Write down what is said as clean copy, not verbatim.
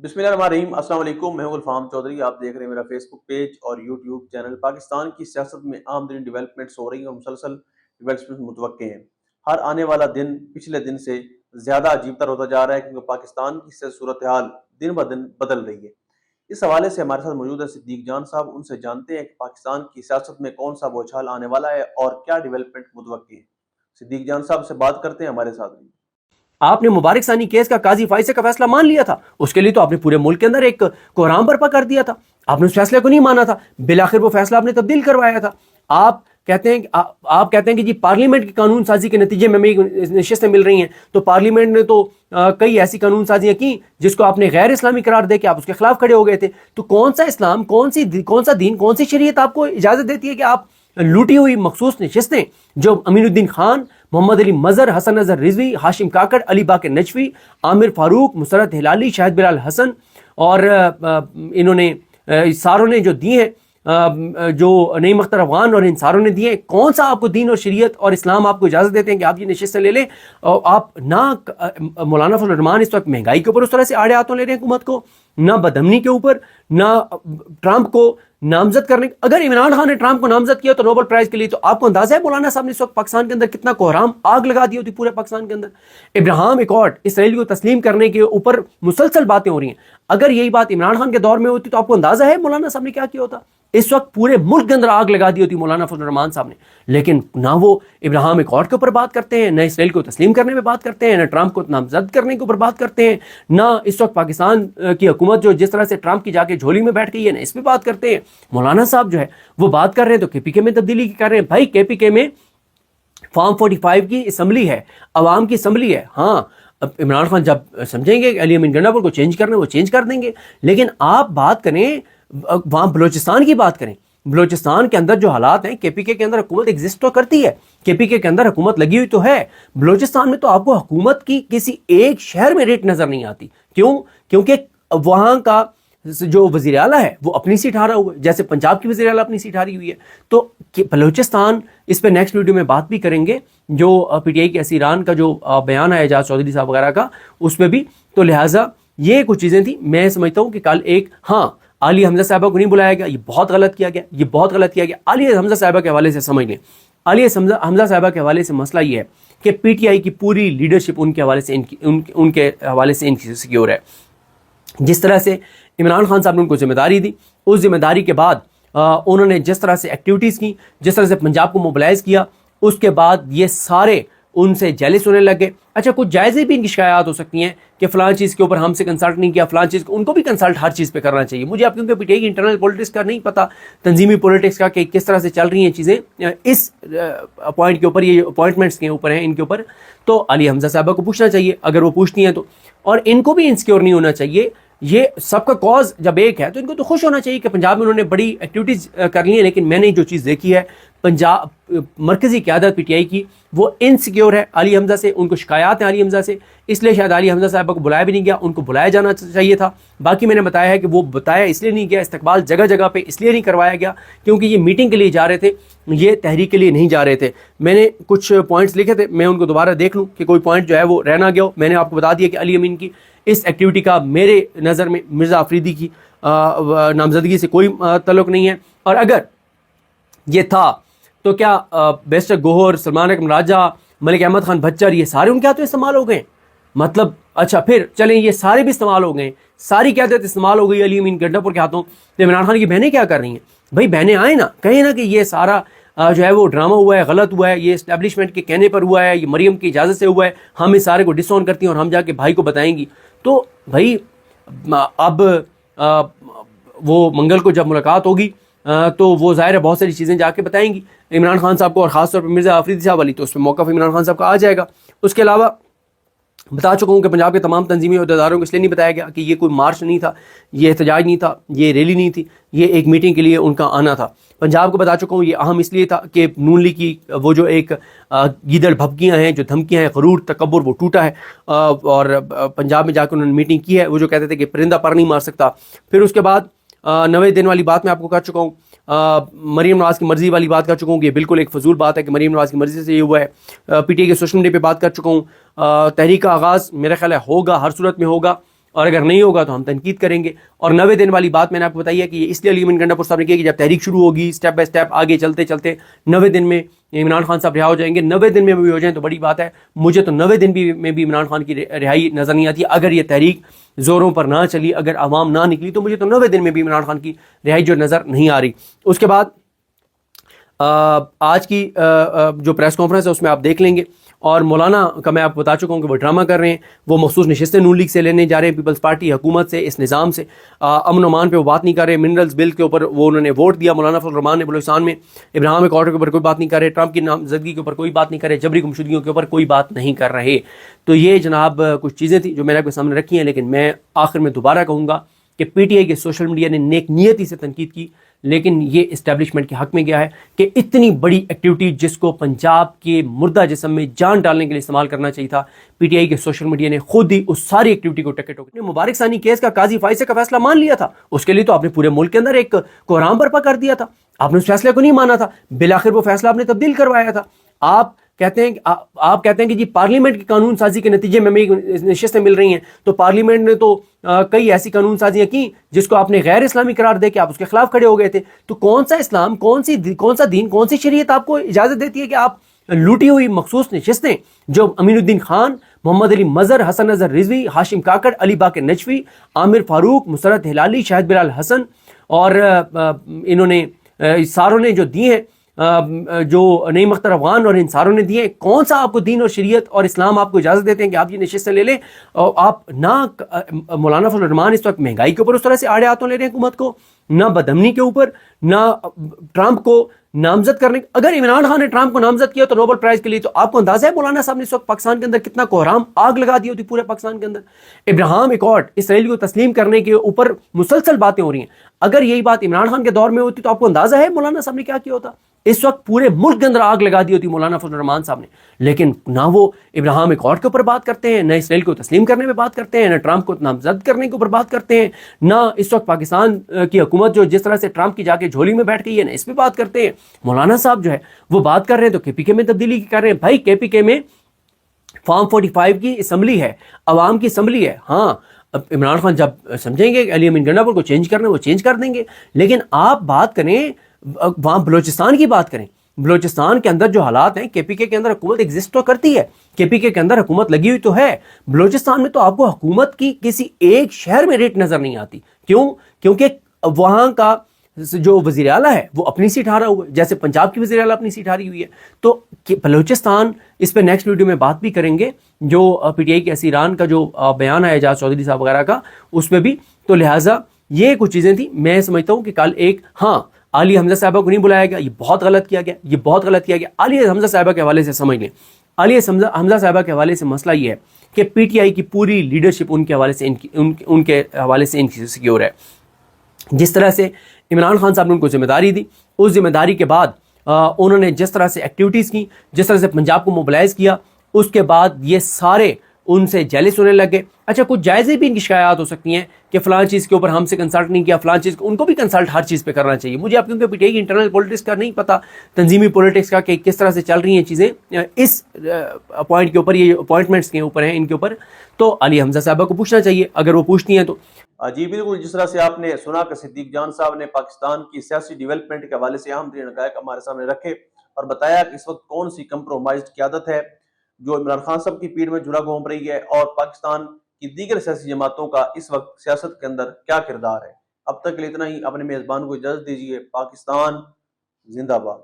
بسم اللہ الرحمن الرحیم۔ السلام علیکم، میں ہوں الفام چودھری۔ آپ دیکھ رہے ہیں میرا فیس بک پیج اور یوٹیوب چینل۔ پاکستان کی سیاست میں عام ترین ڈیولپمنٹس ہو رہی ہیں اور مسلسل ڈیولپمنٹ متوقع ہیں۔ ہر آنے والا دن پچھلے دن سے زیادہ عجیب تر ہوتا جا رہا ہے کیونکہ پاکستان کی صورتحال دن بدن بدل رہی ہے۔ اس حوالے سے ہمارے ساتھ موجود ہے صدیق جان صاحب۔ ان سے جانتے ہیں کہ پاکستان کی سیاست میں کون سا بوچھال آنے والا ہے اور کیا ڈیولپمنٹ متوقع ہے۔ صدیق جان صاحب سے بات کرتے ہیں، ہمارے ساتھ رہیے۔ آپ نے مبارک ثانی کیس کا قاضی فائزہ کا فیصلہ مان لیا تھا، اس کے لیے تو آپ نے پورے ملک کے اندر ایک کوہرام برپا کر دیا تھا۔ آپ نے اس فیصلے کو نہیں مانا تھا، بالآخر وہ فیصلہ آپ نے تبدیل کروایا تھا۔ آپ کہتے ہیں کہ جی پارلیمنٹ کی قانون سازی کے نتیجے میں ہمیں نشستیں مل رہی ہیں، تو پارلیمنٹ نے تو کئی ایسی قانون سازیاں کی جس کو آپ نے غیر اسلامی قرار دے کے آپ اس کے خلاف کھڑے ہو گئے تھے۔ تو کون سا اسلام، کون سا دین، کون سی شریعت آپ کو اجازت دیتی ہے کہ آپ لوٹی ہوئی مخصوص نشستیں جو امین الدین خان، محمد علی مظہر، حسن اظہر رضوی، ہاشم کاکڑ، علی باقر نجفی، عامر فاروق، مسرت ہلالی، شاہد بلال حسن اور انہوں نے ساروں نے جو دی ہیں، جو نعیم اختر افغان اور ان ساروں نے دیے، کون سا آپ کو دین اور شریعت اور اسلام آپ کو اجازت دیتے ہیں کہ آپ یہ نشستیں لے لیں؟ اور آپ نہ مولانا فضل الرحمان اس وقت مہنگائی کے اوپر اس طرح سے آڑے ہاتھوں لے رہے ہیں حکومت کو، نہ بدامنی کے اوپر، نہ ٹرمپ کو نامزد کرنے۔ اگر عمران خان نے ٹرمپ کو نامزد کیا تو نوبل پرائز کے لیے، تو آپ کو اندازہ ہے مولانا صاحب نے اس وقت پاکستان کے اندر کتنا کوہرام آگ لگا دی ہوتی پورے پاکستان کے اندر۔ ابراہیم ایکارڈ اسرائیل کو تسلیم کرنے کے اوپر مسلسل باتیں ہو رہی ہیں۔ اگر یہی بات عمران خان کے دور میں ہوتی تو آپ کو اندازہ ہے مولانا صاحب نے کیا کیا ہوتا؟ اس وقت پورے ملک کے اندر آگ لگا دی ہوتی مولانا فضل الرحمان صاحب نے۔ لیکن نہ وہ ابراہیم ایکارڈ کے اوپر بات کرتے ہیں، نہ اسرائیل کو تسلیم کرنے میں بات کرتے ہیں، نہ ٹرمپ کو نامزد کرنے کے اوپر بات کرتے ہیں، نہ اس وقت پاکستان کی حکومت جو جس طرح سے ٹرمپ کی جا کے جھولی میں بیٹھ گئی ہے نہ اس پہ بات کرتے ہیں۔ مولانا صاحب جو ہے وہ بات کر رہے ہیں تو کے پی کے میں تبدیلی کر رہے ہیں۔ بھائی کے پی کے میں فارم 45 کی اسمبلی ہے، عوام کی اسمبلی ہے۔ ہاں، اب عمران خان جب سمجھیں گے کہ علی امین گنڈا پور کو چینج کرنا ہے وہ چینج کر دیں گے، لیکن آپ بات کریں وہاں بلوچستان کی بات کریں۔ بلوچستان کے اندر جو حالات ہیں، کے پی کے اندر حکومت ایگزسٹ تو کرتی ہے، کے پی کے اندر حکومت لگی ہوئی تو ہے، بلوچستان میں تو آپ کو حکومت کی کسی ایک شہر میں ریٹ نظر نہیں آتی۔ کیوں؟ کیونکہ وہاں کا جو وزیر اعلیٰ ہے وہ اپنی سیٹ ہارا ہوا ہے، جیسے پنجاب کی وزیر اعلیٰ اپنی سیٹ ہاری ہوئی ہے۔ تو بلوچستان، اس پہ نیکسٹ ویڈیو میں بات بھی کریں گے، جو پی ٹی آئی کے اسیران کا جو بیان ہے اعجاز چودھری صاحب وغیرہ کا، اس میں بھی۔ تو لہٰذا یہ کچھ چیزیں تھیں۔ میں سمجھتا ہوں کہ کل عالیہ حمزہ صاحبہ کو نہیں بلایا گیا، یہ بہت غلط کیا گیا، عالیہ حمزہ صاحبہ کے حوالے سے سمجھ لیں۔ عالیہ حمزہ صاحبہ کے حوالے سے مسئلہ یہ ہے کہ پی ٹی آئی کی پوری لیڈرشپ ان کے حوالے سے انسیکیور ہے۔ جس طرح سے عمران خان صاحب نے ان کو ذمہ داری دی، اس ذمہ داری کے بعد انہوں نے جس طرح سے ایکٹیویٹیز کی، جس طرح سے پنجاب کو موبلائز کیا، اس کے بعد یہ سارے ان سے جیلس ہونے لگے۔ اچھا، کچھ جائزے بھی ان کی شکایات ہو سکتی ہیں کہ فلاں چیز کے اوپر ہم سے کنسلٹ نہیں کیا، فلاں چیز ان کو بھی کنسلٹ ہر چیز پہ کرنا چاہیے۔ مجھے آپ کیونکہ پی ٹی آئی کی انٹرنل پولیٹکس کا نہیں پتا، تنظیمی پولیٹکس کا، کہ کس طرح سے چل رہی ہیں چیزیں اس پوائنٹ کے اوپر، یہ اپوائنٹمنٹس کے اوپر ہیں ان کے اوپر، تو علی حمزہ صاحبہ کو پوچھنا چاہیے اگر وہ پوچھتی ہیں تو۔ اور ان کو بھی انسیکیور نہیں ہونا چاہیے۔ یہ سب کا کاز جب ایک ہے تو ان کو تو خوش ہونا چاہیے کہ پنجاب میں انہوں نے بڑی ایکٹیویٹیز کر لی ہیں، لیکن میں نے جو چیز دیکھی ہے پنجاب مرکزی قیادت پی ٹی آئی کی، وہ انسیکیور ہے علی حمزہ سے، ان کو شکایات ہیں علی حمزہ سے، اس لیے شاید علی حمزہ صاحبہ کو بلایا بھی نہیں گیا، ان کو بلایا جانا چاہیے تھا۔ باقی میں نے بتایا ہے کہ وہ بتایا اس لیے نہیں گیا، استقبال جگہ جگہ پہ اس لیے نہیں کروایا گیا کیونکہ یہ میٹنگ کے لیے جا رہے تھے، یہ تحریک کے لیے نہیں جا رہے تھے۔ میں نے کچھ پوائنٹس لکھے تھے، میں ان کو دوبارہ دیکھ لوں کہ کوئی پوائنٹ جو ہے وہ رہ نہ گیا ہو۔ میں نے آپ کو بتا دیا کہ علی امین کی اس ایکٹیویٹی کا میرے نظر میں مرزا آفریدی کی نامزدگی سے کوئی تعلق نہیں ہے، اور اگر یہ تھا تو کیا بیسٹر گوہر، سلمان اکرم راجہ، ملک احمد خان بھچر، یہ سارے ان کے ہاتھوں استعمال ہو گئے؟ مطلب اچھا پھر چلیں یہ سارے بھی استعمال ہو گئے، ساری قیادت استعمال ہو گئی علی امین گنڈا پور کے ہاتھوں، تو عمران خان کی بہنیں کیا کر رہی ہیں؟ بھائی بہنیں آئیں نا، کہیں نا کہ یہ سارا جو ہے وہ ڈرامہ ہوا ہے، غلط ہوا ہے، یہ اسٹیبلشمنٹ کے کہنے پر ہوا ہے، یہ مریم کی اجازت سے ہوا ہے، ہم اس سارے کو ڈس آن کرتی ہیں اور ہم جا کے بھائی کو بتائیں گی۔ تو بھائی اب وہ منگل کو جب ملاقات ہوگی تو وہ ظاہر ہے بہت ساری چیزیں جا کے بتائیں گی عمران خان صاحب کو، اور خاص طور پہ مرزا آفریدی صاحب والی، تو اس پہ موقف عمران خان صاحب کا آ جائے گا۔ اس کے علاوہ بتا چکا ہوں کہ پنجاب کے تمام تنظیمی عہدیداروں کو اس لیے نہیں بتایا گیا کہ یہ کوئی مارچ نہیں تھا، یہ احتجاج نہیں تھا، یہ ریلی نہیں تھی، یہ ایک میٹنگ کے لیے ان کا آنا تھا۔ پنجاب کو بتا چکا ہوں یہ اہم اس لیے تھا کہ نون لیگ کی وہ جو ایک گیدڑ بھبکیاں ہیں، جو دھمکیاں ہیں، غرور، تکبر، وہ ٹوٹا ہے، اور پنجاب میں جا کے انہوں نے میٹنگ کی ہے، وہ جو کہتے تھے کہ پرندہ پر نہیں مار سکتا۔ پھر اس کے بعد 90 دن والی بات میں آپ کو کر چکا ہوں، مریم نواز کی مرضی والی بات کر چکا ہوں کہ یہ بالکل ایک فضول بات ہے کہ مریم نواز کی مرضی سے یہ ہوا ہے۔ پی ٹی آئی کے سوشل میڈیا پہ بات کر چکا ہوں۔ تحریک کا آغاز میرا خیال ہے ہوگا، ہر صورت میں ہوگا، اور اگر نہیں ہوگا تو ہم تنقید کریں گے. اور 90 دن والی بات میں نے آپ کو بتائی ہے کہ یہ اس لیے علی امین گنڈا صاحب نے کیا کہ جب تحریک شروع ہوگی اسٹیپ بائی اسٹیپ آگے چلتے چلتے 90 دن میں عمران خان صاحب رہا ہو جائیں گے. 90 دن میں بھی ہو جائیں تو بڑی بات ہے. مجھے تو 90 دن میں بھی عمران خان کی رہائی نظر نہیں آتی. اگر یہ تحریک زوروں پر نہ چلی, اگر عوام نہ نکلی, تو مجھے تو 90 دن میں بھی عمران خان کی رہائی جو نظر نہیں آ رہی. اس کے بعد آج کی جو پریس کانفرنس ہے اس میں آپ دیکھ لیں گے. اور مولانا کا میں آپ کو بتا چکا ہوں کہ وہ ڈرامہ کر رہے ہیں. وہ مخصوص نشستیں نون لیگ سے لینے جا رہے ہیں, پیپلز پارٹی حکومت سے, اس نظام سے. امن و امان پہ وہ بات نہیں کر رہے. منرلز بل کے اوپر وہ انہوں نے ووٹ دیا مولانا فضل الرحمان نے بلوچستان میں. ابراہیم ایکارڈ کے اوپر کوئی بات نہیں کر رہے. ٹرمپ کی نامزدگی کے اوپر کوئی بات نہیں کر رہے. جبری گمشدگیوں کے اوپر کوئی بات نہیں کر رہے. تو یہ جناب کچھ چیزیں تھیں جو میں نے آپ کے سامنے رکھی ہیں. لیکن میں آخر میں دوبارہ کہوں گا کہ پی ٹی آئی کے سوشل میڈیا نے نیک نیتی سے تنقید کی, لیکن یہ اسٹیبلشمنٹ کے حق میں گیا ہے کہ اتنی بڑی ایکٹیویٹی جس کو پنجاب کے مردہ جسم میں جان ڈالنے کے لیے استعمال کرنا چاہیے تھا, پی ٹی آئی کے سوشل میڈیا نے خود ہی اس ساری ایکٹیویٹی کو ٹکٹ مبارک ثانی کیس کا قاضی فائصہ کا فیصلہ مان لیا تھا. اس کے لیے تو آپ نے پورے ملک کے اندر ایک کوہرام برپا کر دیا تھا. آپ نے اس فیصلے کو نہیں مانا تھا. بالآخر وہ فیصلہ آپ نے تبدیل کروایا تھا. آپ کہتے ہیں کہ جی پارلیمنٹ کی قانون سازی کے نتیجے میں ہمیں نشستیں مل رہی ہیں. تو پارلیمنٹ نے تو کئی ایسی قانون سازیاں کی جس کو آپ نے غیر اسلامی قرار دے کے آپ اس کے خلاف کھڑے ہو گئے تھے. تو کون سا اسلام, کون سا دین, کون سی شریعت آپ کو اجازت دیتی ہے کہ آپ لوٹی ہوئی مخصوص نشستیں جو امین الدین خان, محمد علی مظہر, حسن اظہر رضوی, ہاشم کاکڑ, علی باقر نجفی, عامر فاروق, مسرت ہلالی, شاہد بلال حسن اور انہوں نے ساروں نے جو دی ہیں, جو نعیم اختر افغان اور ان ساروں نے دیے, کون سا آپ کو دین اور شریعت اور اسلام آپ کو اجازت دیتے ہیں کہ آپ یہ نشستیں لے لیں؟ اور آپ نہ مولانا فضل الرحمان اس وقت مہنگائی کے اوپر اس طرح سے آڑے ہاتھوں لے رہے ہیں حکومت کو, نہ بدامنی کے اوپر, نہ ٹرمپ کو نامزد کرنے. اگر عمران خان نے ٹرمپ کو نامزد کیا تو نوبل پرائز کے لیے, تو آپ کو اندازہ ہے مولانا صاحب نے اس وقت پاکستان کے اندر کتنا کوہرام آگ لگا دی ہوتی پورے پاکستان کے اندر. ابراہیم ایکارڈ اسرائیل کو تسلیم کرنے کے اوپر مسلسل باتیں ہو رہی ہیں. اگر یہی بات عمران خان کے دور میں ہوتی تو آپ کو اندازہ ہے مولانا صاحب نے کیا کیا ہوتا. اس وقت پورے ملک کے اندر آگ لگا دی ہوتی مولانا فضل الرحمان صاحب نے. لیکن نہ وہ ابراہیم ایکارڈ کے اوپر بات کرتے ہیں, نہ اسرائیل کو تسلیم کرنے میں بات کرتے ہیں, نہ ٹرمپ کو نامزد کرنے کے اوپر بات کرتے ہیں, نہ اس وقت پاکستان کی حکومت جو جس طرح سے ٹرمپ کی جا کے جھولی میں بیٹھ گئی ہے, نہ اس پہ بات کرتے ہیں. مولانا صاحب جو ہے وہ بات کر رہے ہیں تو کے پی کے میں تبدیلی کر رہے ہیں. بھائی کے پی کے میں فارم 45 کی اسمبلی ہے, عوام کی اسمبلی ہے. ہاں عمران خان جب سمجھیں گے کہ علی امین گنڈا کو چینج کرنا ہے وہ چینج کر دیں گے. لیکن آپ بات کریں وہاں بلوچستان کی بات کریں. بلوچستان کے اندر جو حالات ہیں, کے پی کے اندر حکومت ایگزسٹ تو کرتی ہے, کے پی کے اندر حکومت لگی ہوئی تو ہے. بلوچستان میں تو آپ کو حکومت کی کسی ایک شہر میں ریٹ نظر نہیں آتی. کیوں؟ کیونکہ وہاں کا جو وزیر اعلیٰ ہے وہ اپنی سیٹ ہارا ہوا ہے, جیسے پنجاب کی وزیر اعلیٰ اپنی سیٹ ہاری ہوئی ہے. تو بلوچستان اس پہ نیکسٹ ویڈیو میں بات بھی کریں گے, جو پی ٹی آئی کے اسیران کا جو بیان آیا اعجاز چودھری صاحب وغیرہ کا, اس میں بھی. تو لہٰذا یہ کچھ چیزیں تھیں. میں سمجھتا ہوں کہ کل ایک عالیہ حمزہ صاحبہ کو نہیں بلایا گیا, یہ بہت غلط کیا گیا, یہ بہت غلط کیا گیا. عالیہ حمزہ صاحبہ کے حوالے سے سمجھ لیں, عالیہ حمزہ صاحبہ کے حوالے سے مسئلہ یہ ہے کہ پی ٹی آئی کی پوری لیڈرشپ ان کے حوالے سے ان کے حوالے سے انسیکیور ہے. جس طرح سے عمران خان صاحب نے ان کو ذمہ داری دی, اس ذمہ داری کے بعد انہوں نے جس طرح سے ایکٹیویٹیز کی, جس طرح سے پنجاب کو موبلائز کیا, اس کے بعد یہ سارے ان سے جیلس ہونے لگ گئے. اچھا کچھ جائزے بھی ان کی شکایات ہو سکتی ہیں کہ فلاں چیز کے اوپر ہم سے کنسلٹ نہیں کیا, فلاں چیز ان کو بھی کنسلٹ ہر چیز پہ کرنا چاہیے. مجھے آپ کیونکہ پی ٹی آئی کی انٹرنل پولیٹکس کا نہیں پتا, تنظیمی پولیٹکس کا کہ کس طرح سے چل رہی ہیں چیزیں اس پوائنٹ کے اوپر, یہ اپوائنٹمنٹس کے اوپر ہیں ان کے اوپر. تو علی حمزہ صاحبہ کو پوچھنا چاہیے اگر وہ پوچھتی ہیں تو. جی بالکل, جس طرح سے آپ نے سنا کہ صدیق جان صاحب نے پاکستان کی سیاسی ڈیولپمنٹ کے حوالے سے اہم ترین حقائق ہمارے سامنے رکھے اور بتایا کہ اس وقت کون سی کمپرومائزڈ قیادت ہے جو عمران خان صاحب کی پیڑ میں جھولا گھوم رہی ہے, اور پاکستان کی دیگر سیاسی جماعتوں کا اس وقت سیاست کے اندر کیا کردار ہے. اب تک کے لیے اتنا ہی. اپنے میزبان کو اجازت دیجیے. پاکستان زندہ باد.